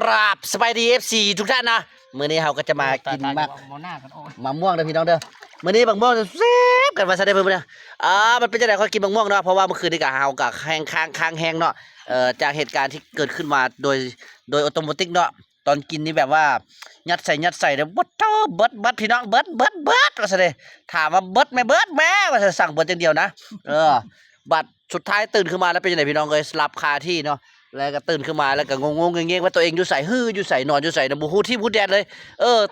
ราบสบายดี FC ทุกท่านนะมื้อนี้เราก็จะมากินมากมะม่วงเด้อพี่น้องเด้อมื้อนี้มะม่วงแซ่บกันว่าซะได้เพิ่นเนี่ยมันเป็นจังได๋เขากินมะม่วงเนาะเพราะว่าเมื่อคืนนี้ก็เฮาก็แห้งค้างแห้งเนาะจากเหตุการณ์ที่เกิดขึ้นมาโดยออโตเมติกเนาะตอนกินนี่แบบว่ายัดใส่เด้อเบิดพี่น้องเบิดว่าซะเด้ถามว่าเบิดแม่ว่าซะสั่งเบิดอย่างเดียวนะบัดสุดท้ายตื่นขึ้นมาแล้วเป็นจังได๋พี่น้องเอ้ยหลับคาที่เนาะแล้วก็ตื่นขึ้นมาแล้วก็งงๆเงี้ยๆว่าตัวเองอยู่ไสอยู่ไสนอนอยู่ไสนะบ่ฮู้ที่ฮู้แดนเลย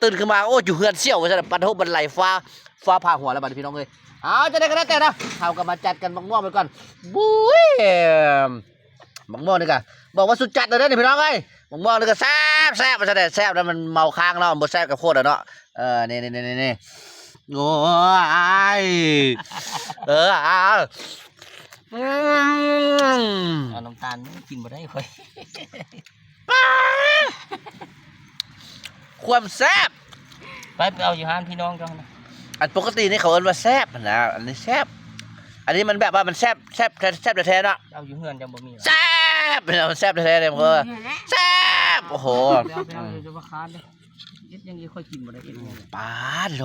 ตื่นขึ้นมาโอ้อยู่เฮือนเสี่ยวว่าซั่นปัดโหบันไหลฟ้าผ่าหัวแล้วบัดพี่น้องเอ้ยเอาจะได้ก็แล้วแต่นะเฮาก็มาจัดกันมะม่วงไปก่อนบุ้ยมะม่วงนี่ก็บอกว่าสุดจัดเลยเด้อนี่พี่น้องเอ้ยมะม่วงนี่ก็แซ่บว่าซั่นแซ่บแล้วมันเมาค้างเนาะบ่แซ่บกับโคตรอ่ะเนาะนี่โอ้ยเอาน้ำตาลกินบ่ได้ค่อย ความแซ่บ ไปเอาอยู่ห้านพี่น้องเจ้านะ อันปกตินี่เขาเอิ้นว่าแซ่บนะอันนี้แซ่บอันนี้มันแบบว่ามันแซ่บแท้ๆเนาะ เอาอยู่เฮือนจังบ่มี แซ่บมันแซ่บแท้ๆเลยพ่อแซ่บโอ้โห เอาจะมาค้านเด้อเอ็ดยังค่อยกินบ่ได้เอ็ดยัง ปาดโล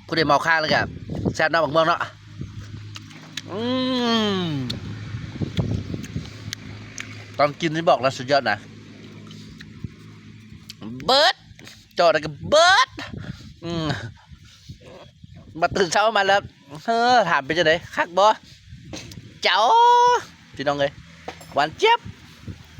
กูได้เมาข้างเลยกับแซ่บเนาะบักเมืองเนาะตอนกินนี่บอกแล้วสุดยอดนะเบิร์ดจอดกับเบิร์ดมาตื่นเช้ามาแล้วถามไปจะไหนคักบ่เจ้าพี่น้องเลยหวานเจี๊ยบ